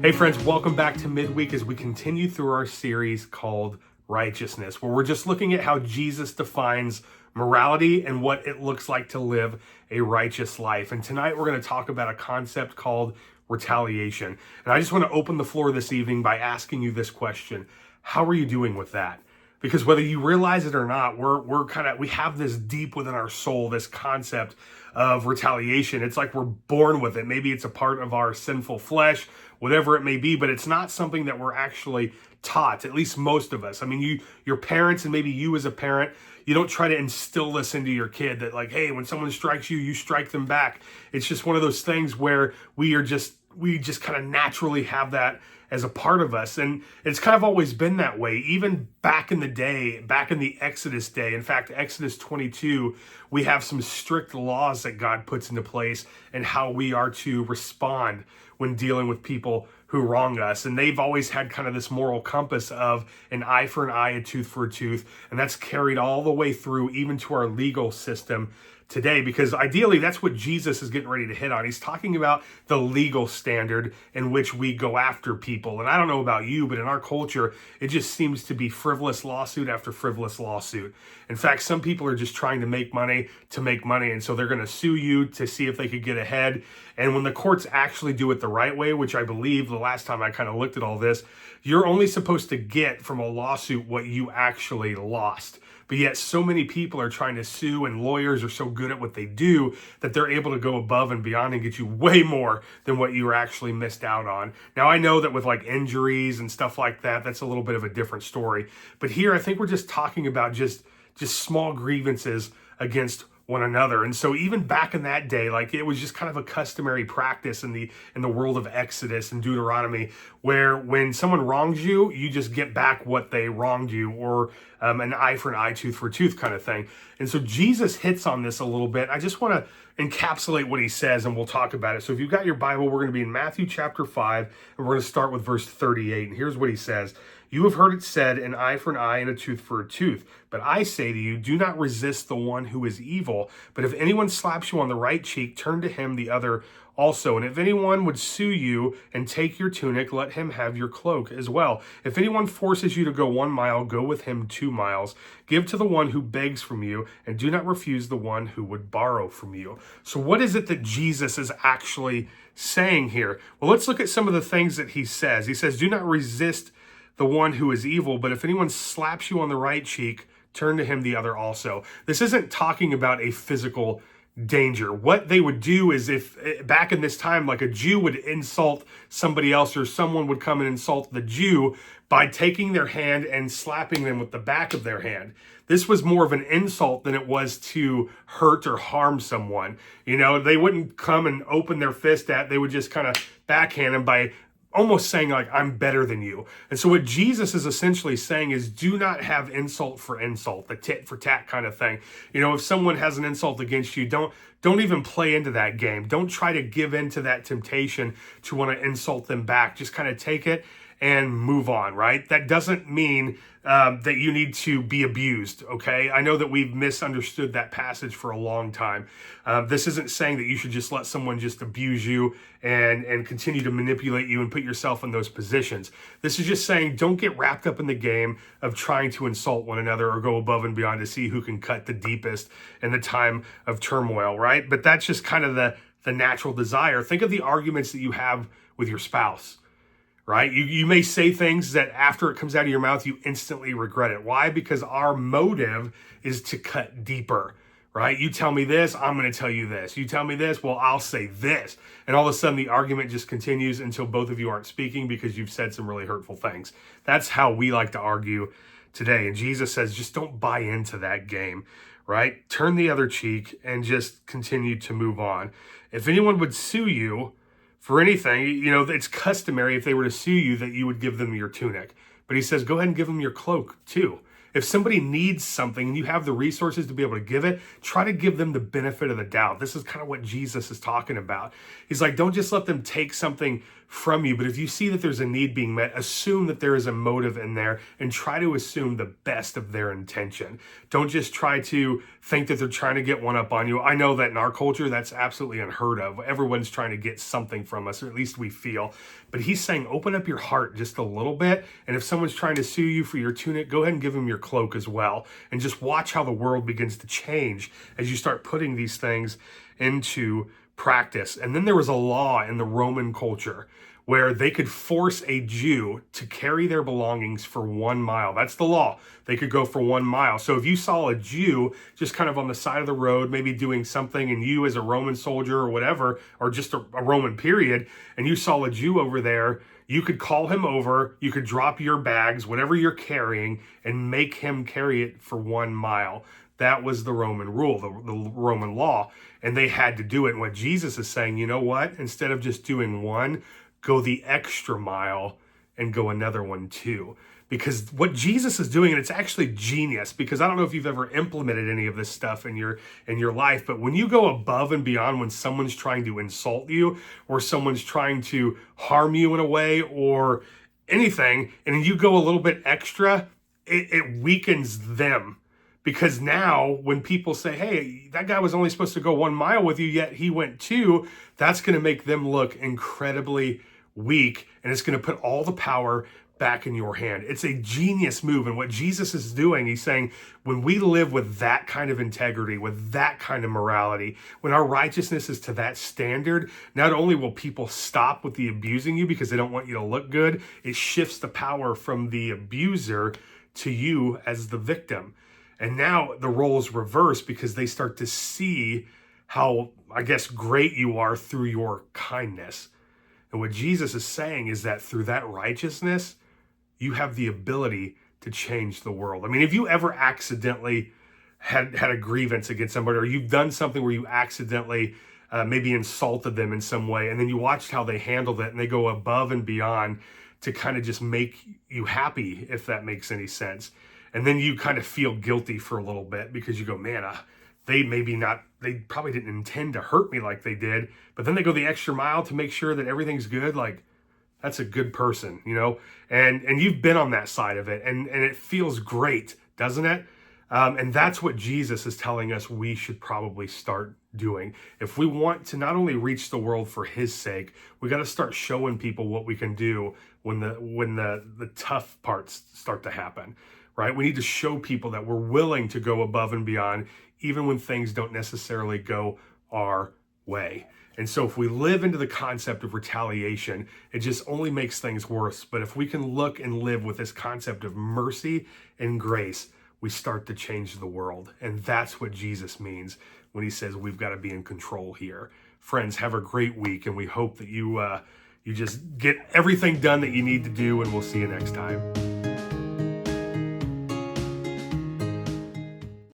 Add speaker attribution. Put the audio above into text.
Speaker 1: Hey friends, welcome back to Midweek as we continue through our series called Righteousness, where we're just looking at how Jesus defines morality and what it looks like to live a righteous life. And tonight we're going to talk about a concept called retaliation. And I just want to open the floor this evening by asking you this question. How are you doing with that? Because whether you realize it or not, we have this deep within our soul, this concept of retaliation. It's like we're born with it. Maybe it's a part of our sinful flesh, whatever it may be, but it's not something that we're actually taught, at least most of us. I mean, your parents, and maybe you as a parent, you don't try to instill this into your kid that like, hey, when someone strikes you, you strike them back. It's just one of those things where we just kind of naturally have that as a part of us. And it's kind of always been that way, even back in the day, back in the Exodus day. In fact, Exodus 22, we have some strict laws that God puts into place and how we are to respond when dealing with people who wrong us. And they've always had kind of this moral compass of an eye for an eye, a tooth for a tooth. And that's carried all the way through, even to our legal system today, because ideally that's what Jesus is getting ready to hit on. He's talking about the legal standard in which we go after people. And I don't know about you, but in our culture, it just seems to be frivolous lawsuit after frivolous lawsuit. In fact, some people are just trying to make money. And so they're going to sue you to see if they could get ahead. And when the courts actually do it the right way, which I believe the last time I kind of looked at all this, you're only supposed to get from a lawsuit what you actually lost. But yet so many people are trying to sue, and lawyers are so good at what they do that they're able to go above and beyond and get you way more than what you were actually missed out on. Now, I know that with like injuries and stuff like that, that's a little bit of a different story. But here, I think we're just talking about just small grievances against one another. And so even back in that day, like it was just kind of a customary practice in the world of Exodus and Deuteronomy, where when someone wrongs you, you just get back what they wronged you, or an eye for an eye, tooth for a tooth kind of thing. And so Jesus hits on this a little bit. I just want to encapsulate what he says and we'll talk about it. So if you've got your Bible, we're going to be in Matthew chapter 5, and we're going to start with verse 38. And here's what he says. You have heard it said, an eye for an eye and a tooth for a tooth. But I say to you, do not resist the one who is evil. But if anyone slaps you on the right cheek, turn to him the other also. And if anyone would sue you and take your tunic, let him have your cloak as well. If anyone forces you to go 1 mile, go with him 2 miles. Give to the one who begs from you, and do not refuse the one who would borrow from you. So what is it that Jesus is actually saying here? Well, let's look at some of the things that he says. He says, do not resist the one who is evil, but if anyone slaps you on the right cheek, turn to him the other also. This isn't talking about a physical danger. What they would do is, if back in this time, like a Jew would insult somebody else, or someone would come and insult the Jew by taking their hand and slapping them with the back of their hand. This was more of an insult than it was to hurt or harm someone. You know, they wouldn't come and open their fist they would just kind of backhand him by almost saying like, I'm better than you. And so what Jesus is essentially saying is, do not have insult for insult, the tit for tat kind of thing. You know, if someone has an insult against you, don't even play into that game. Don't try to give in to that temptation to want to insult them back. Just kind of take it and move on, right? That doesn't mean that you need to be abused, okay? I know that we've misunderstood that passage for a long time. This isn't saying that you should just let someone just abuse you and continue to manipulate you and put yourself in those positions. This is just saying, don't get wrapped up in the game of trying to insult one another or go above and beyond to see who can cut the deepest in the time of turmoil, right? But that's just kind of the natural desire. Think of the arguments that you have with your spouse. Right? You may say things that after it comes out of your mouth, you instantly regret it. Why? Because our motive is to cut deeper, right? You tell me this, I'm going to tell you this. You tell me this, well, I'll say this. And all of a sudden the argument just continues until both of you aren't speaking because you've said some really hurtful things. That's how we like to argue today. And Jesus says, just don't buy into that game, right? Turn the other cheek and just continue to move on. If anyone would sue you for anything, you know, it's customary if they were to sue you that you would give them your tunic. But he says, go ahead and give them your cloak too. If somebody needs something and you have the resources to be able to give it, try to give them the benefit of the doubt. This is kind of what Jesus is talking about. He's like, don't just let them take something from you, but if you see that there's a need being met, assume that there is a motive in there and try to assume the best of their intention. Don't just try to think that they're trying to get one up on you. I know that in our culture, that's absolutely unheard of. Everyone's trying to get something from us, or at least we feel. But he's saying, open up your heart just a little bit. And if someone's trying to sue you for your tunic, go ahead and give them your cloak as well. And just watch how the world begins to change as you start putting these things into practice. And then there was a law in the Roman culture where they could force a Jew to carry their belongings for 1 mile. That's the law. They could go for 1 mile. So if you saw a Jew just kind of on the side of the road, maybe doing something, and you as a Roman soldier or whatever, or just a Roman period, and you saw a Jew over there, you could call him over, you could drop your bags, whatever you're carrying, and make him carry it for 1 mile. That was the Roman rule, the Roman law, and they had to do it. And what Jesus is saying, you know what? Instead of just doing one, go the extra mile and go another one too. Because what Jesus is doing, and it's actually genius, because I don't know if you've ever implemented any of this stuff in your life, but when you go above and beyond when someone's trying to insult you or someone's trying to harm you in a way or anything, and you go a little bit extra, it weakens them. Because now when people say, hey, that guy was only supposed to go 1 mile with you, yet he went 2, that's going to make them look incredibly weak, and it's going to put all the power back in your hand. It's a genius move. And what Jesus is doing, he's saying, when we live with that kind of integrity, with that kind of morality, when our righteousness is to that standard, not only will people stop with the abusing you because they don't want you to look good, it shifts the power from the abuser to you as the victim. And now the roles reverse because they start to see how, I guess, great you are through your kindness. And what Jesus is saying is that through that righteousness, you have the ability to change the world. I mean, if you ever accidentally had a grievance against somebody, or you've done something where you accidentally maybe insulted them in some way, and then you watched how they handled it, and they go above and beyond to kind of just make you happy, if that makes any sense. And then you kind of feel guilty for a little bit because you go, man, they probably didn't intend to hurt me like they did, but then they go the extra mile to make sure that everything's good. Like, that's a good person, you know? And you've been on that side of it, and it feels great, doesn't it? And that's what Jesus is telling us we should probably start doing. If we want to not only reach the world for his sake, we got to start showing people what we can do when the tough parts start to happen. Right? We need to show people that we're willing to go above and beyond, even when things don't necessarily go our way. And so if we live into the concept of retaliation, it just only makes things worse. But if we can look and live with this concept of mercy and grace, we start to change the world. And that's what Jesus means when he says we've got to be in control here. Friends, have a great week, and we hope that you just get everything done that you need to do, and we'll see you next time.